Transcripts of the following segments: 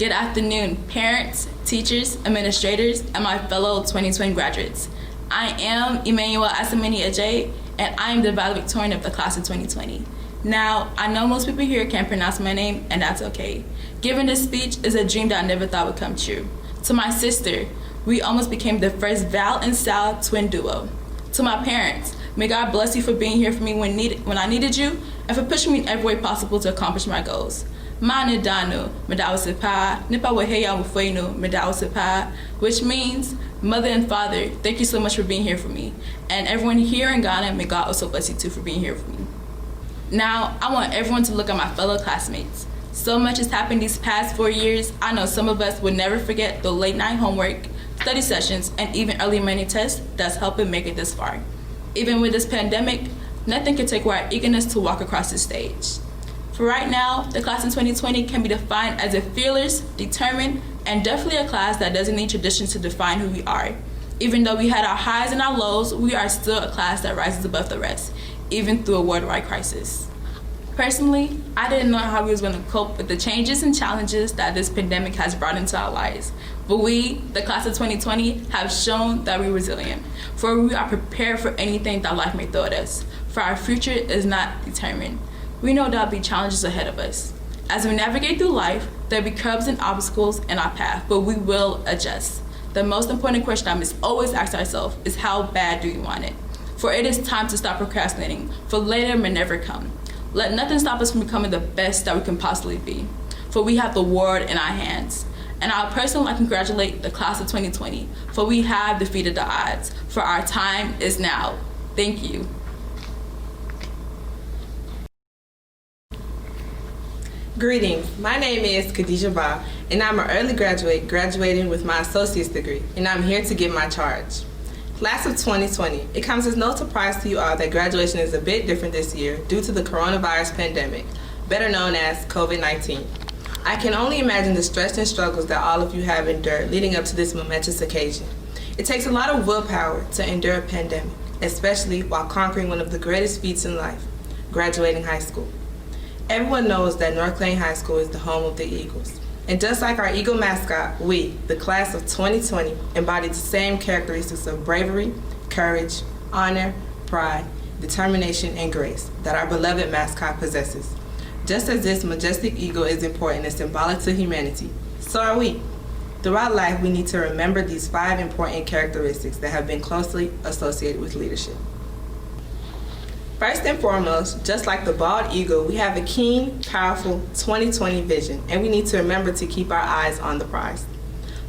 Good afternoon, parents, teachers, administrators, and my fellow 2020 graduates. I am Emmanuel Asamini Ajay, and I am the valedictorian of the class of 2020. Now, I know most people here can't pronounce my name, and that's okay. Giving this speech is a dream that I never thought would come true. To my sister, we almost became the first Val and Sal twin duo. To my parents, may God bless you for being here for me when I needed you, and for pushing me in every way possible to accomplish my goals. Manu Danu, Medawasipa, Nipa Waheya Mufuenu, Medawasipa, which means, Mother and Father, thank you so much for being here for me. And everyone here in Ghana, may God also bless you too for being here for me. Now, I want everyone to look at my fellow classmates. So much has happened these past 4 years. I know some of us would never forget the late night homework, study sessions, and even early morning tests that's helping make it this far. Even with this pandemic, nothing can take away our eagerness to walk across the stage. For right now, the class in 2020 can be defined as a fearless, determined, and definitely a class that doesn't need traditions to define who we are. Even though we had our highs and our lows, we are still a class that rises above the rest, even through a worldwide crisis. Personally, I didn't know how we was going to cope with the changes and challenges that this pandemic has brought into our lives. But we, the class of 2020, have shown that we're resilient, for we are prepared for anything that life may throw at us, for our future is not determined. We know there'll be challenges ahead of us. As we navigate through life, there'll be curbs and obstacles in our path, but we will adjust. The most important question I must always ask ourselves is, how bad do you want it? For it is time to stop procrastinating, for later may never come. Let nothing stop us from becoming the best that we can possibly be, for we have the world in our hands. And I would personally like to congratulate the class of 2020, for we have defeated the odds, for our time is now. Thank you. Greetings, my name is Khadijah Ba, and I'm an early graduate graduating with my associate's degree, and I'm here to give my charge. Class of 2020, it comes as no surprise to you all that graduation is a bit different this year due to the coronavirus pandemic, better known as COVID-19. I can only imagine the stress and struggles that all of you have endured leading up to this momentous occasion. It takes a lot of willpower to endure a pandemic, especially while conquering one of the greatest feats in life, graduating high school. Everyone knows that North Clayton High School is the home of the Eagles. And just like our Eagle mascot, we, the class of 2020, embody the same characteristics of bravery, courage, honor, pride, determination, and grace that our beloved mascot possesses. Just as this majestic eagle is important and symbolic to humanity, so are we. Throughout life, we need to remember these 5 important characteristics that have been closely associated with leadership. First and foremost, just like the bald eagle, we have a keen, powerful 2020 vision, and we need to remember to keep our eyes on the prize.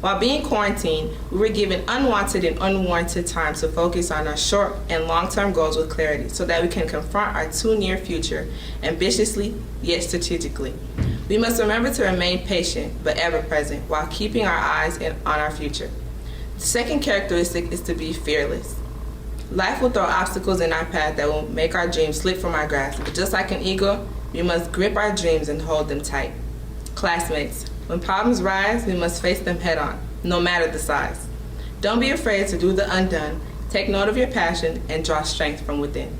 While being quarantined, we were given unwanted and unwarranted time to focus on our short and long-term goals with clarity so that we can confront our too near future ambitiously yet strategically. We must remember to remain patient but ever present while keeping our eyes on our future. The second characteristic is to be fearless. Life will throw obstacles in our path that will make our dreams slip from our grasp, but just like an eagle, we must grip our dreams and hold them tight. Classmates, when problems rise, we must face them head on, no matter the size. Don't be afraid to do the undone, take note of your passion, and draw strength from within.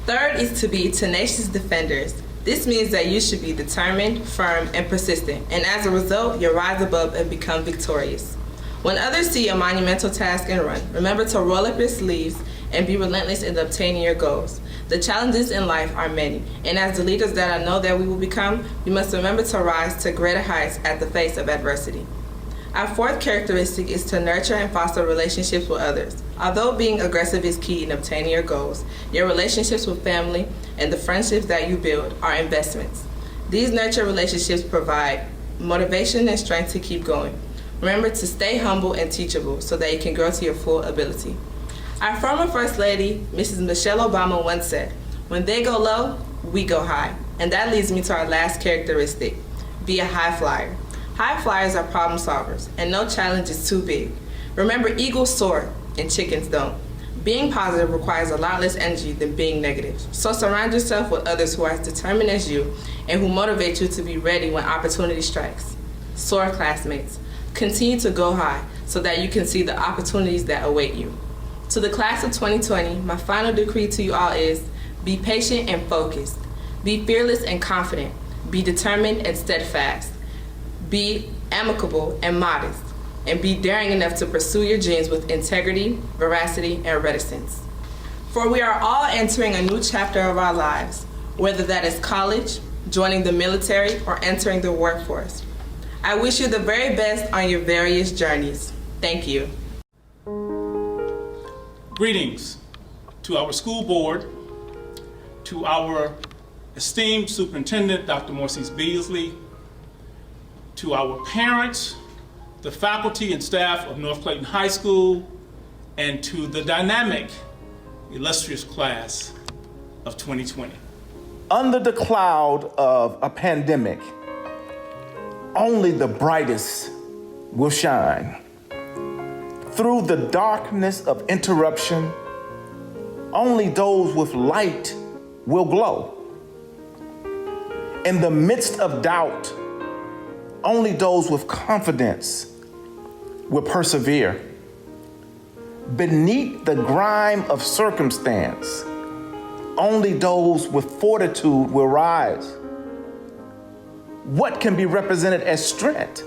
Third is to be tenacious defenders. This means that you should be determined, firm, and persistent, and as a result, you'll rise above and become victorious. When others see a monumental task and run, remember to roll up your sleeves and be relentless in obtaining your goals. The challenges in life are many, and as the leaders that I know that we will become, we must remember to rise to greater heights at the face of adversity. Our fourth characteristic is to nurture and foster relationships with others. Although being aggressive is key in obtaining your goals, your relationships with family and the friendships that you build are investments. These nurture relationships provide motivation and strength to keep going. Remember to stay humble and teachable so that you can grow to your full ability. Our former First Lady, Mrs. Michelle Obama, once said, "When they go low, we go high." And that leads me to our last characteristic, be a high flyer. High flyers are problem solvers, and no challenge is too big. Remember, eagles soar and chickens don't. Being positive requires a lot less energy than being negative. So surround yourself with others who are as determined as you and who motivate you to be ready when opportunity strikes. Soar, classmates. Continue to go high so that you can see the opportunities that await you. To the class of 2020, my final decree to you all is, be patient and focused. Be fearless and confident. Be determined and steadfast. Be amicable, and modest, and be daring enough to pursue your dreams with integrity, veracity, and reticence. For we are all entering a new chapter of our lives, whether that is college, joining the military, or entering the workforce. I wish you the very best on your various journeys. Thank you. Greetings to our school board, to our esteemed superintendent, Dr. Morsees Beasley, to our parents, the faculty and staff of North Clayton High School, and to the dynamic, illustrious class of 2020. Under the cloud of a pandemic, only the brightest will shine. Through the darkness of interruption, only those with light will glow. In the midst of doubt, only those with confidence will persevere. Beneath the grime of circumstance, only those with fortitude will rise. What can be represented as strength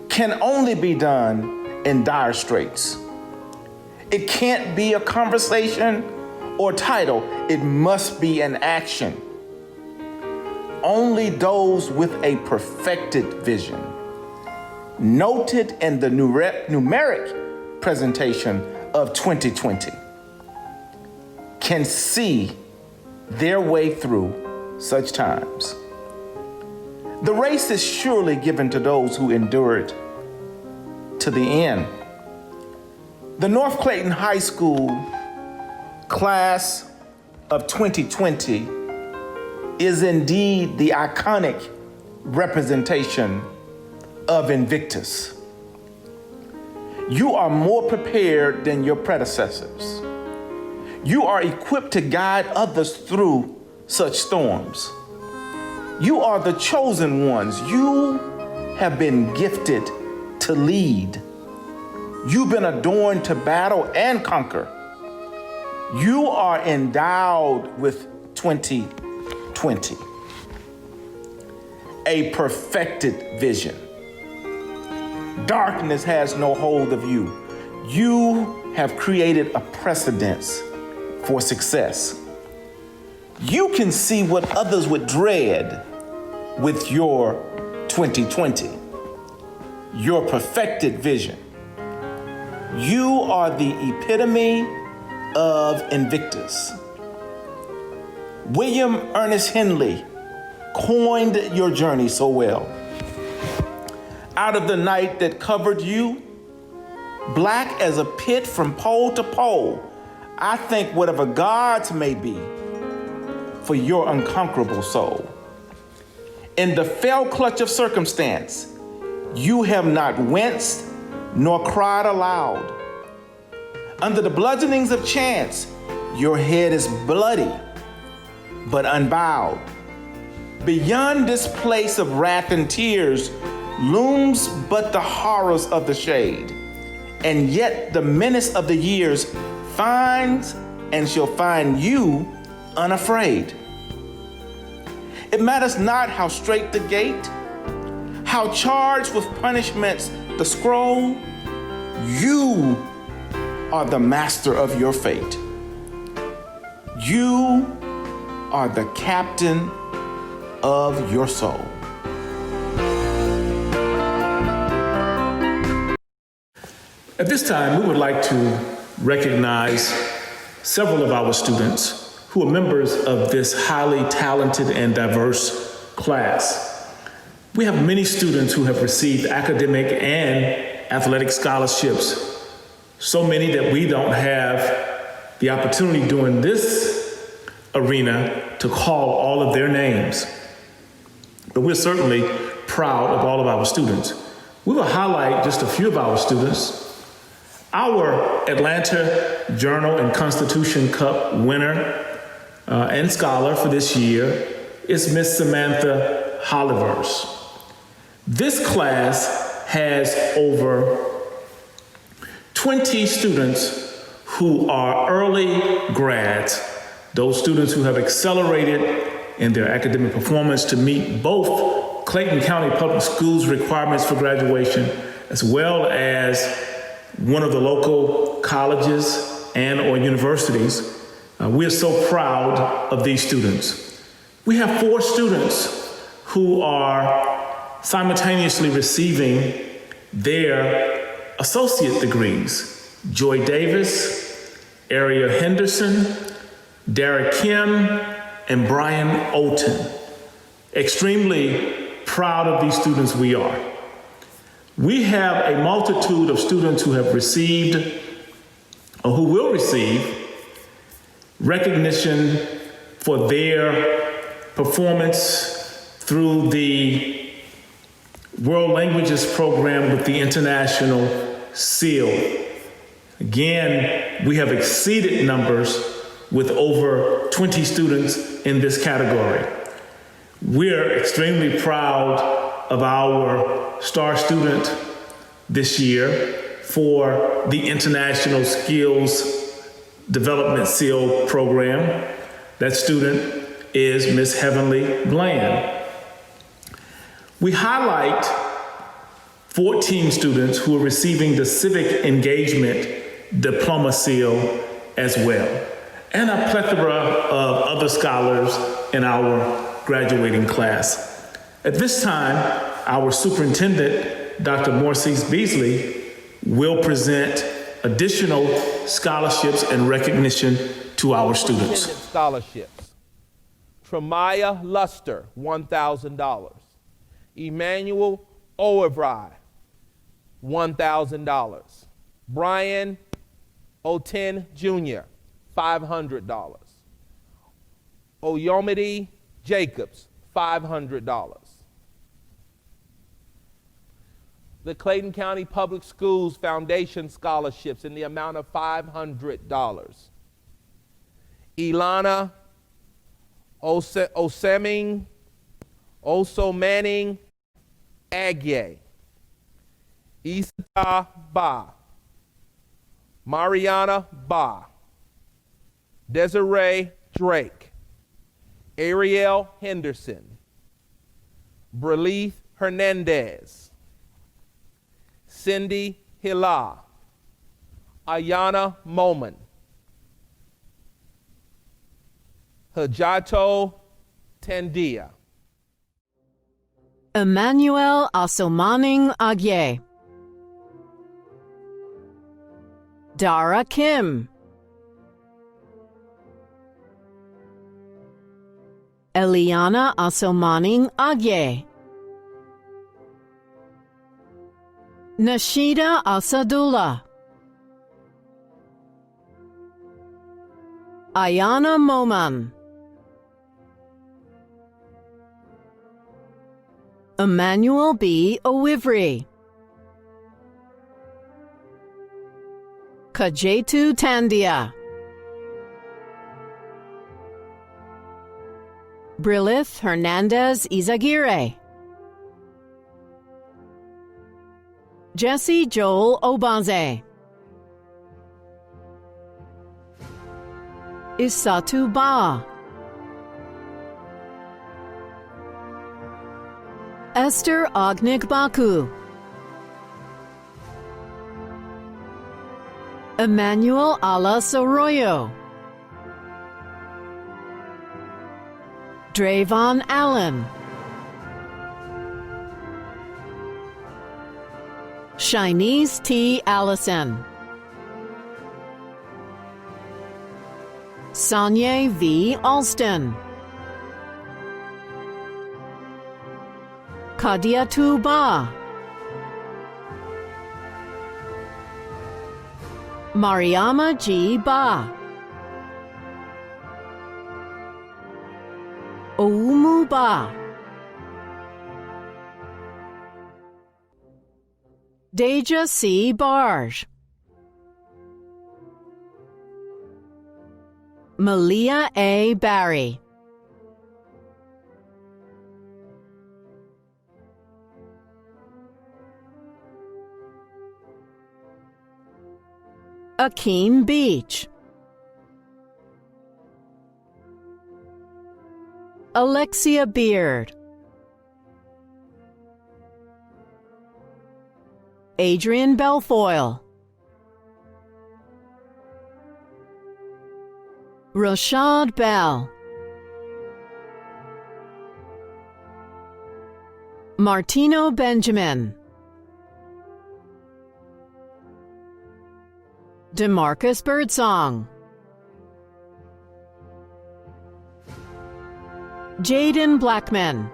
can only be done in dire straits. It can't be a conversation or title, it must be an action. Only those with a perfected vision, noted in the numeric presentation of 2020, can see their way through such times. The race is surely given to those who endure it to the end. The North Clayton High School class of 2020 is indeed the iconic representation of Invictus. You are more prepared than your predecessors. You are equipped to guide others through such storms. You are the chosen ones. You have been gifted to lead. You've been adorned to battle and conquer. You are endowed with 2020, a perfected vision. Darkness has no hold of you. You have created a precedence for success. You can see what others would dread with your 2020, your perfected vision. You are the epitome of Invictus. William Ernest Henley coined your journey so well. Out of the night that covered you, black as a pit from pole to pole, I think whatever gods may be for your unconquerable soul. In the fell clutch of circumstance, you have not winced nor cried aloud. Under the bludgeonings of chance, your head is bloody, but unbowed. Beyond this place of wrath and tears looms but the horrors of the shade, and yet the menace of the years finds and shall find you unafraid. It matters not how straight the gate, how charged with punishments the scroll, you are the master of your fate. You are the captain of your soul. At this time, we would like to recognize several of our students who are members of this highly talented and diverse class. We have many students who have received academic and athletic scholarships, so many that we don't have the opportunity during this arena to call all of their names. But we're certainly proud of all of our students. We will highlight just a few of our students. Our Atlanta Journal and Constitution Cup winner and scholar for this year is Miss Samantha Hollivers. This class has over 20 students who are early grads, those students who have accelerated in their academic performance to meet both Clayton County Public Schools requirements for graduation, as well as one of the local colleges and or universities. We are so proud of these students. We have 4 students who are simultaneously receiving their associate degrees. Joy Davis, Ariel Henderson, Derek Kim, and Brian Olton. Extremely proud of these students we are. We have a multitude of students who have received or who will receive recognition for their performance through the World Languages program with the International SEAL. Again, we have exceeded numbers with over 20 students in this category. We're extremely proud of our star student this year for the International Skills Development SEAL program. That student is Miss Heavenly Bland. We highlight 14 students who are receiving the Civic Engagement Diploma SEAL as well, and a plethora of other scholars in our graduating class. At this time, our superintendent, Dr. Morcease Beasley, will present additional scholarships and recognition to our students. Scholarships. Tremaya Luster, $1,000. Emmanuel Oevry, $1,000. Brian Oten Jr., $500. Oyomidi Jacobs, $500. The Clayton County Public Schools Foundation scholarships in the amount of $500. Ilana Oseming Manning Agye, Isata Ba, Mariana Ba, Desiree Drake, Ariel Henderson, Braleith Hernandez, Cindy Hila, Ayana Moman, Hajato Tendia, Emmanuel Asomaning Agye, Dara Kim, Eliana Asomaning Agye, Nashida Asadullah, Ayana Moman, Emmanuel B. Owivri, Kajetu Tandia, Brilith Hernandez Izagire, Jesse Joel Obanze, Isatu Ba, Esther Ognik Baku, Emmanuel Alas Arroyo, Drayvon Allen, Shinice T. Allison, Sonia V. Alston, Kadiatu Ba, Mariama G. Ba, Oumu Ba, Deja C. Barge, Malia A. Barry, Akeem Beach, Alexia Beard, Adrian Belfoyle, Rashad Bell, Martino Benjamin, DeMarcus Birdsong, Jaden Blackman,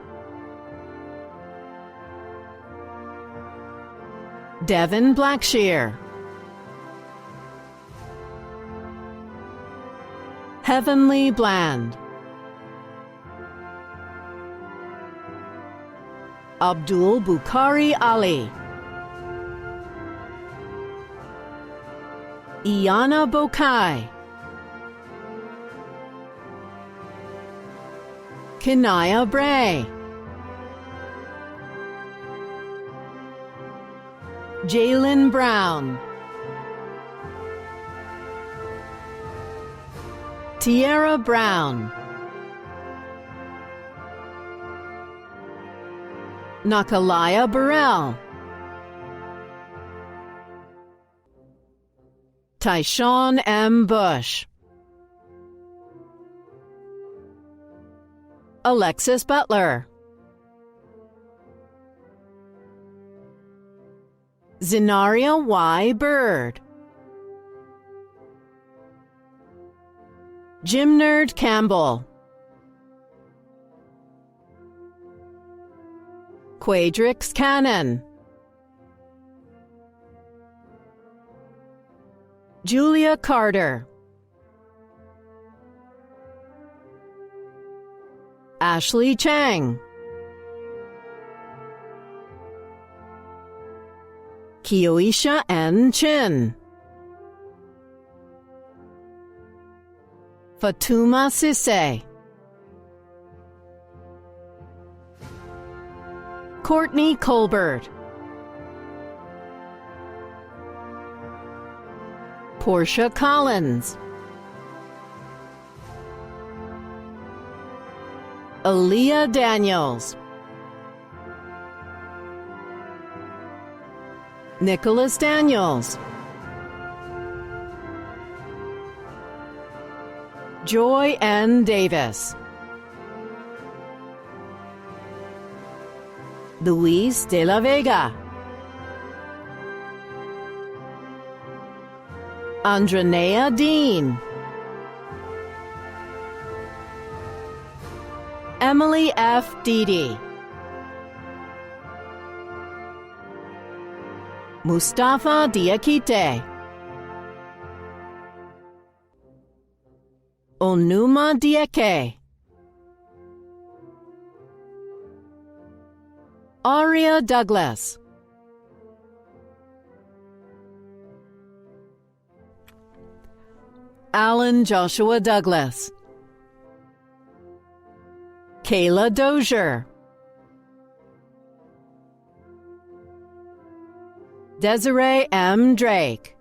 Devin Blackshear, Heavenly Bland, Abdul Bukhari Ali, Iana Bokai, Kinaya Bray, Jalen Brown, Tierra Brown, Nakalaya Burrell, Tyshawn M. Bush, Alexis Butler, Zenaria Y. Bird, Jim Nerd Campbell, Quadrix Cannon, Julia Carter, Ashley Chang, Kioisha N. Chin, Fatuma Sisse, Courtney Colbert, Portia Collins, Aaliyah Daniels, Nicholas Daniels, Joy N. Davis, Luis de la Vega, Andranea Dean, Emily F. Dede, Mustafa Diakite, Onuma Dieke, Aria Douglas, Alan Joshua Douglas, Kayla Dozier, Desiree M. Drake,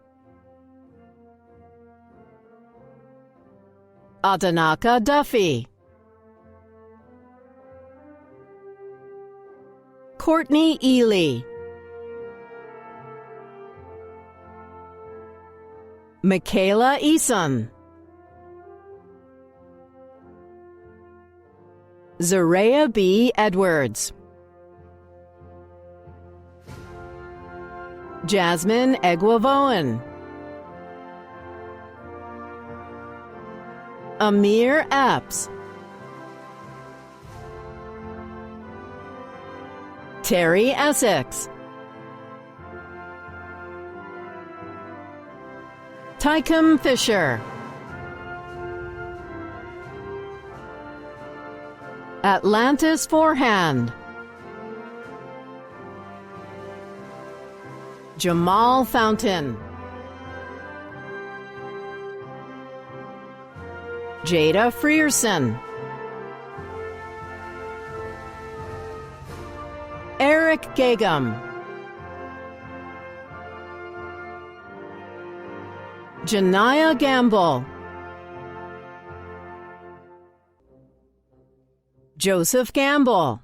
Adanaka Duffy, Courtney Ely, Michaela Eason, Zaria B. Edwards, Jasmine Eguavoen, Amir Epps, Terry Essex, Tycom Fisher, Atlantis Forehand, Jamal Fountain, Jada Frierson, Eric Gagum, Janiyah Gamble, Joseph Gamble,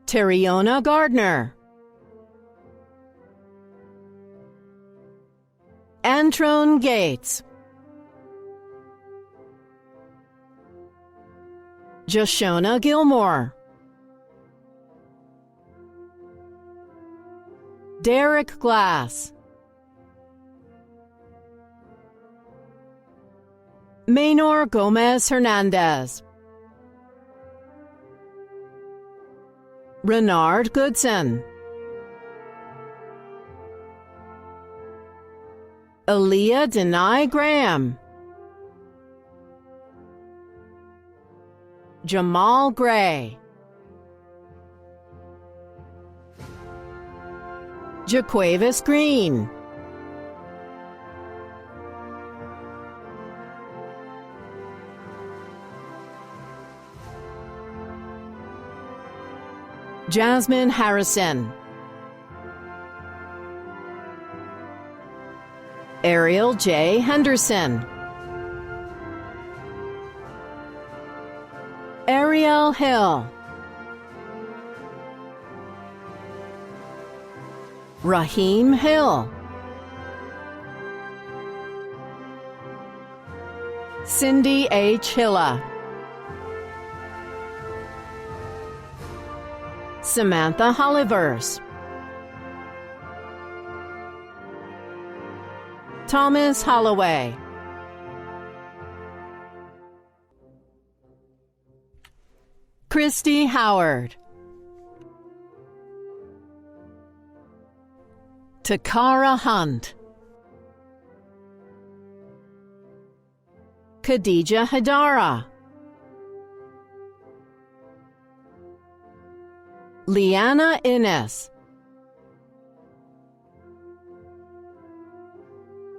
Terriona Gardner, Antrone Gates, Joshona Gilmore, Derek Glass, Maynor Gomez Hernandez, Renard Goodson, Aaliyah Denai Graham, Jamal Gray, Jaquavis Green, Jasmine Harrison, Ariel J. Henderson, Ariel Hill, Raheem Hill, Cindy H. Hilla, Samantha Hollivers, Thomas Holloway, Christy Howard, Takara Hunt, Khadija Hadara, Liana Innes,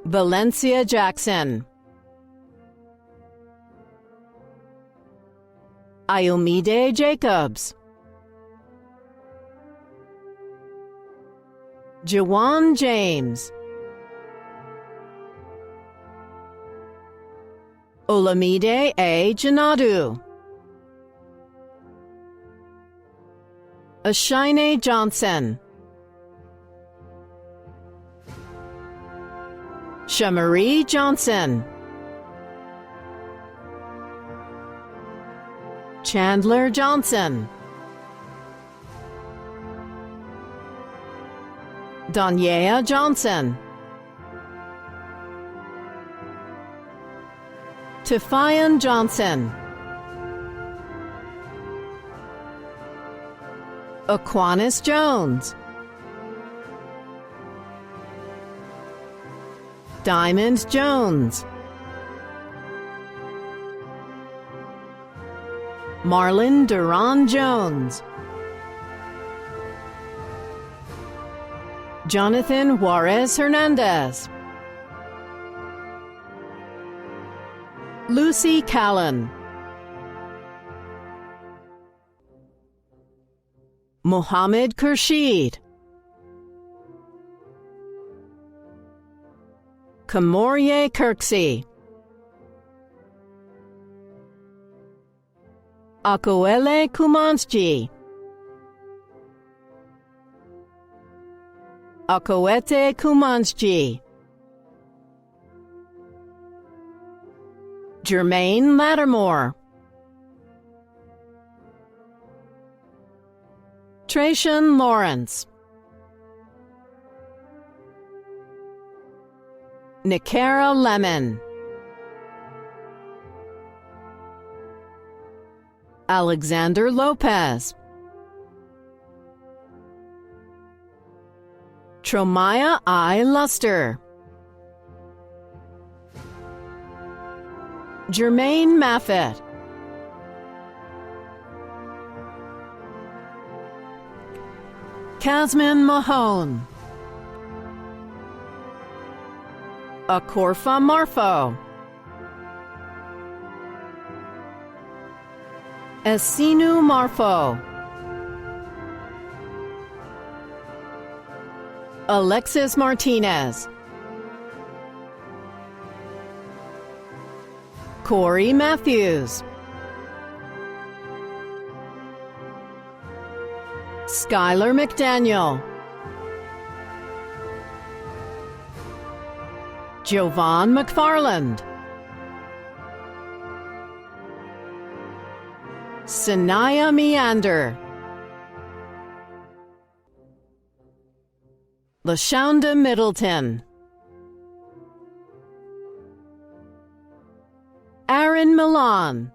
Valencia Jackson, Ayomide Jacobs, Jawan James, Olamide A. Janadu, Ashine Johnson, Shamarie Johnson, Chandler Johnson, Donyea Johnson, Tifian Johnson, Aquinas Jones, Diamond Jones, Marlon Duran Jones, Jonathan Juarez Hernandez, Lucy Callan, Mohammed Khurshid, Kamorye Kirksey, Akoele Kumansji, Akoete Kumansji, Jermaine Lattimore, Tracian Lawrence, Nicara Lemon, Alexander Lopez, Tromaya I. Luster, Jermaine Maffett, Casman Mahone, Akorfa Marfo, Esinu Marfo, Alexis Martinez, Corey Matthews, Skylar McDaniel, Jovan McFarland, Sanaya Meander, LaShonda Middleton, Aaron Milan,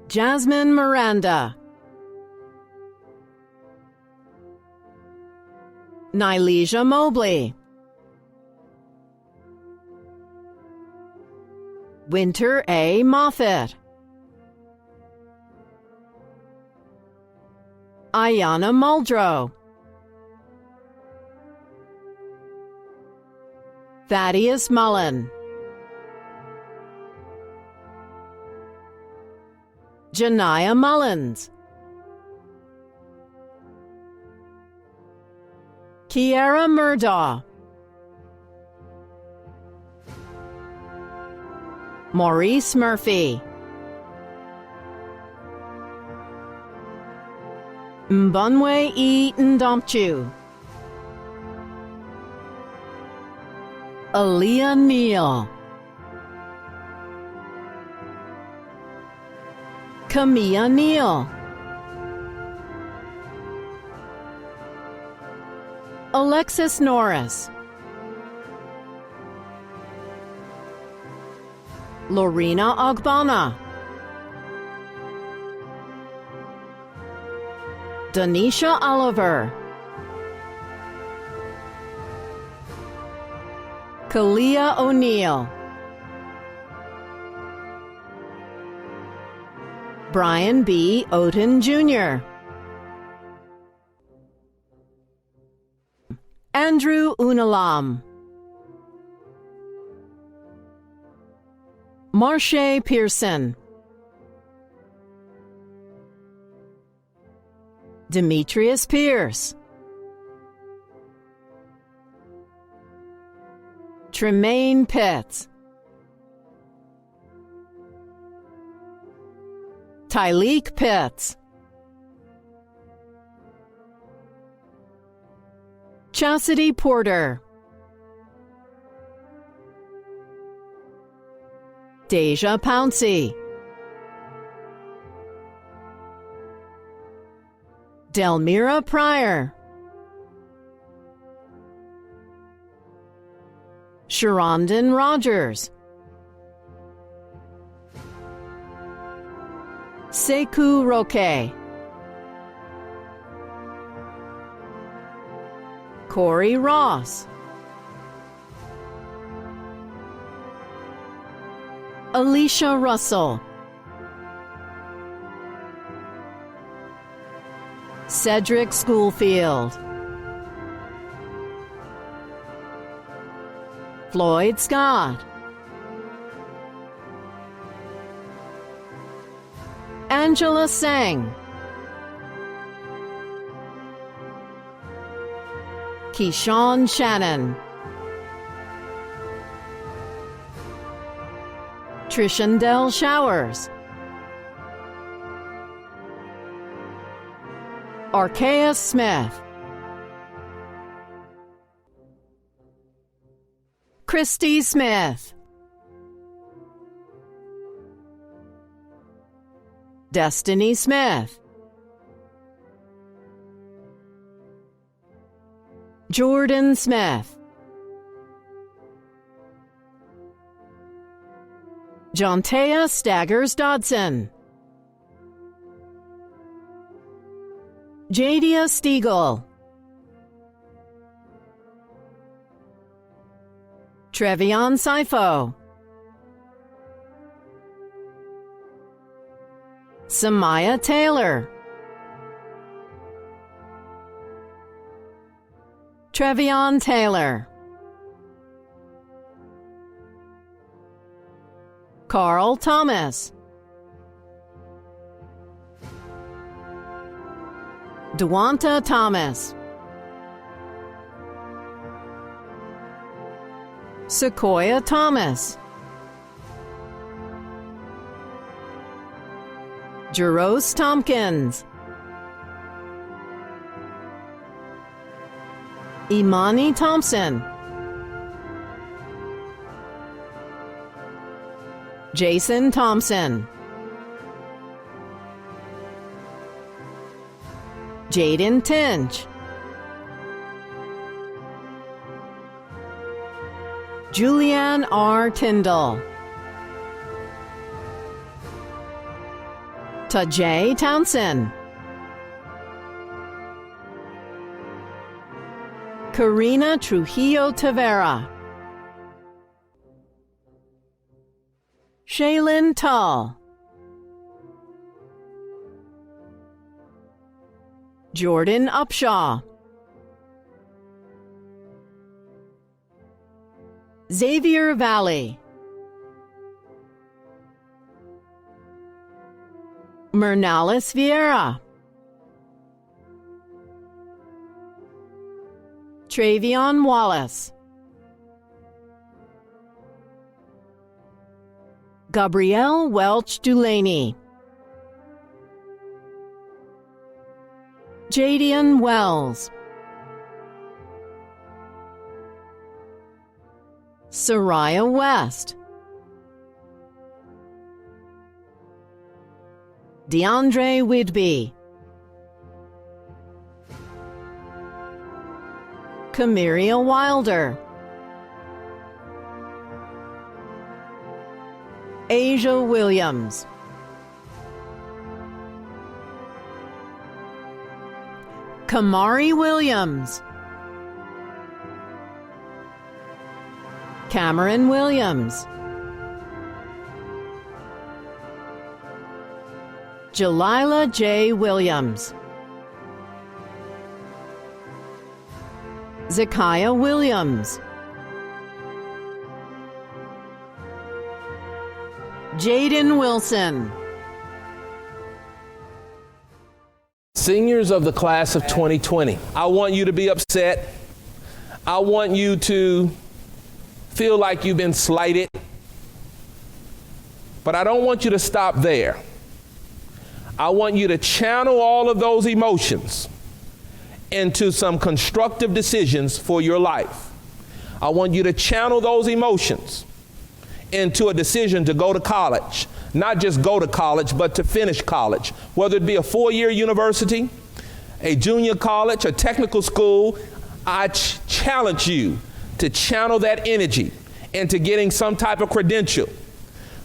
Jasmine Miranda, Nylesia Mobley, Winter A. Moffett, Ayana Muldrow, Thaddeus Mullen, Janiyah Mullins, Kiara Murdaugh, Maurice Murphy, Mbunwe E. Ndompchu, Aaliyah Neal, Kamia Neal, Alexis Norris, Lorena Ogbonna, Danisha Oliver, Kalia O'Neill, Brian B. Oden Jr., Andrew Unalam, Marsha Pearson, Demetrius Pierce, Tremaine Pitts, Tyleek Pitts, Chastity Porter, Deja Pouncey, Delmira Pryor, Sharondan Rogers, Sekou Roque, Corey Ross, Alicia Russell, Cedric Schoolfield, Floyd Scott, Angela Sang, Keyshawn Shannon, Trishandell Showers, Arkea Smith, Christy Smith, Destiny Smith, Jordan Smith, Jontea Staggers Dodson, Jadia Stiegel, Trevion Sifo, Samaya Taylor, Trevion Taylor, Carl Thomas, Dewanta Thomas, Sequoia Thomas, Jerose Tompkins, Imani Thompson, Jason Thompson, Jaden Tinch, Julianne R. Tyndall, Tajay Townsend, Karina Trujillo Tavera, Shaylin Tull, Jordan Upshaw, Xavier Valley, Mernalis Vieira, Travion Wallace, Gabrielle Welch Dulaney, Jadian Wells, Soraya West, DeAndre Whidbey, Camiria Wilder, Asia Williams, Kamari Williams, Cameron Williams, Jalila J. Williams, Zakiah Williams, Jaden Wilson, Seniors of the class of 2020, I want you to be upset. I want you to feel like you've been slighted. But I don't want you to stop there. I want you to channel all of those emotions into some constructive decisions for your life. I want you to channel those emotions into a decision to go to college. Not just go to college, but to finish college. Whether it be a 4-year university, a junior college, a technical school, I challenge you to channel that energy into getting some type of credential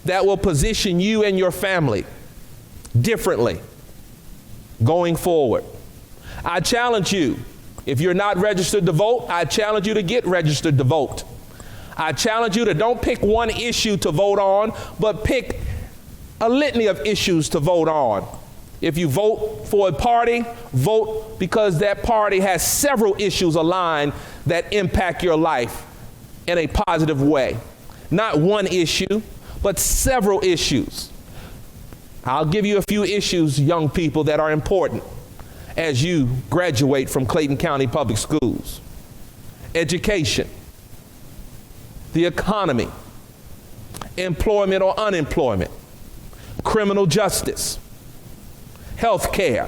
that will position you and your family differently going forward. I challenge you, if you're not registered to vote, I challenge you to get registered to vote. I challenge you to don't pick one issue to vote on, but pick a litany of issues to vote on. If you vote for a party, vote because that party has several issues aligned that impact your life in a positive way. Not one issue, but several issues. I'll give you a few issues, young people, that are important as you graduate from Clayton County Public Schools. Education, the economy, employment or unemployment, criminal justice, health care.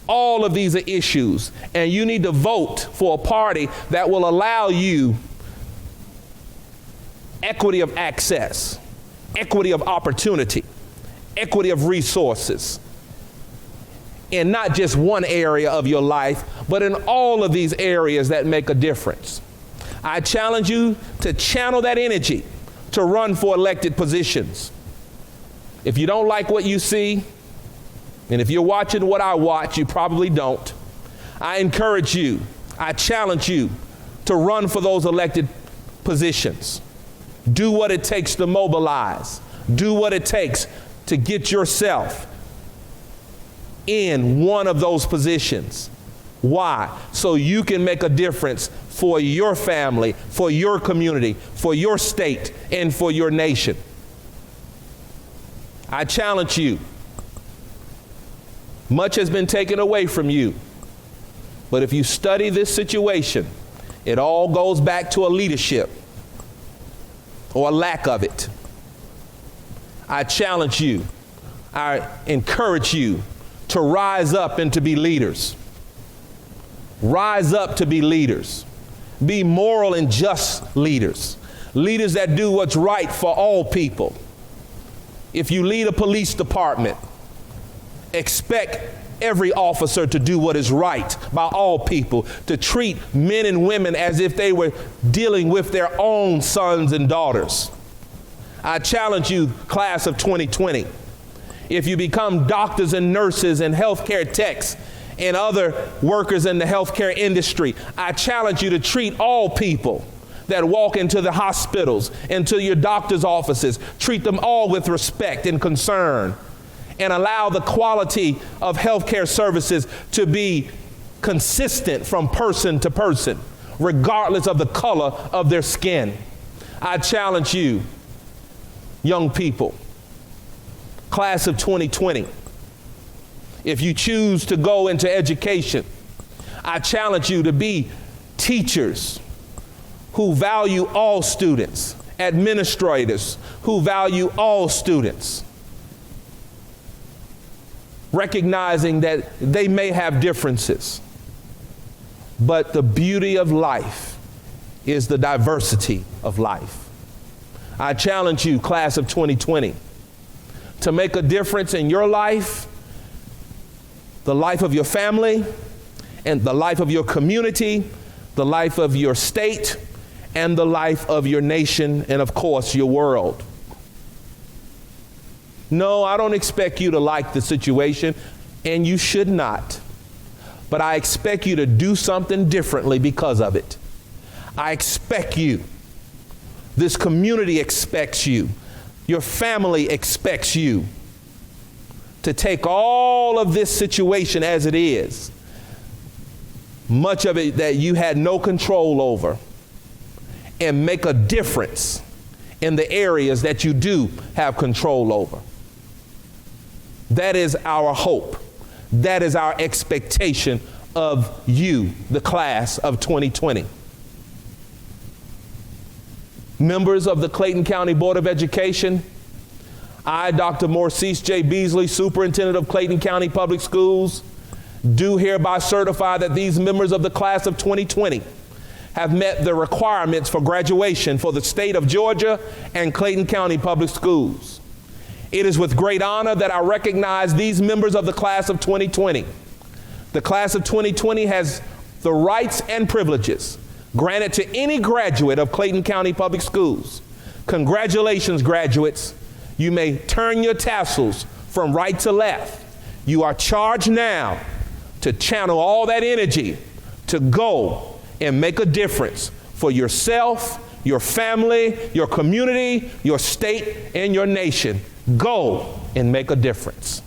All of these are issues, and you need to vote for a party that will allow you equity of access, equity of opportunity, equity of resources in not just one area of your life, but in all of these areas that make a difference. I challenge you to channel that energy to run for elected positions. If you don't like what you see, and if you're watching what I watch, you probably don't, I encourage you, I challenge you to run for those elected positions. Do what it takes to mobilize. Do what it takes to get yourself in one of those positions. Why? So you can make a difference for your family, for your community, for your state, and for your nation. I challenge you. Much has been taken away from you. But if you study this situation, it all goes back to a leadership or a lack of it. I challenge you. I encourage you to rise up and to be leaders. Rise up to be leaders. Be moral and just leaders. Leaders that do what's right for all people. If you lead a police department, expect every officer to do what is right by all people, to treat men and women as if they were dealing with their own sons and daughters. I challenge you, class of 2020, if you become doctors and nurses and healthcare techs and other workers in the healthcare industry, I challenge you to treat all people that walk into the hospitals, into your doctor's offices, treat them all with respect and concern, and allow the quality of healthcare services to be consistent from person to person, regardless of the color of their skin. I challenge you, young people, class of 2020, if you choose to go into education, I challenge you to be teachers who value all students, administrators who value all students, recognizing that they may have differences, but the beauty of life is the diversity of life. I challenge you, class of 2020, to make a difference in your life, the life of your family, and the life of your community, the life of your state, and the life of your nation, and of course, your world. No, I don't expect you to like the situation, and you should not. But I expect you to do something differently because of it. I expect you. This community expects you. Your family expects you to take all of this situation as it is, much of it that you had no control over, and make a difference in the areas that you do have control over. That is our hope. That is our expectation of you, the class of 2020. Members of the Clayton County Board of Education, I, Dr. Maurice J. Beasley, Superintendent of Clayton County Public Schools, do hereby certify that these members of the class of 2020 have met the requirements for graduation for the state of Georgia and Clayton County Public Schools. It is with great honor that I recognize these members of the class of 2020. The class of 2020 has the rights and privileges granted to any graduate of Clayton County Public Schools. Congratulations, graduates. You may turn your tassels from right to left. You are charged now to channel all that energy to go and make a difference for yourself, your family, your community, your state, and your nation. Go and make a difference.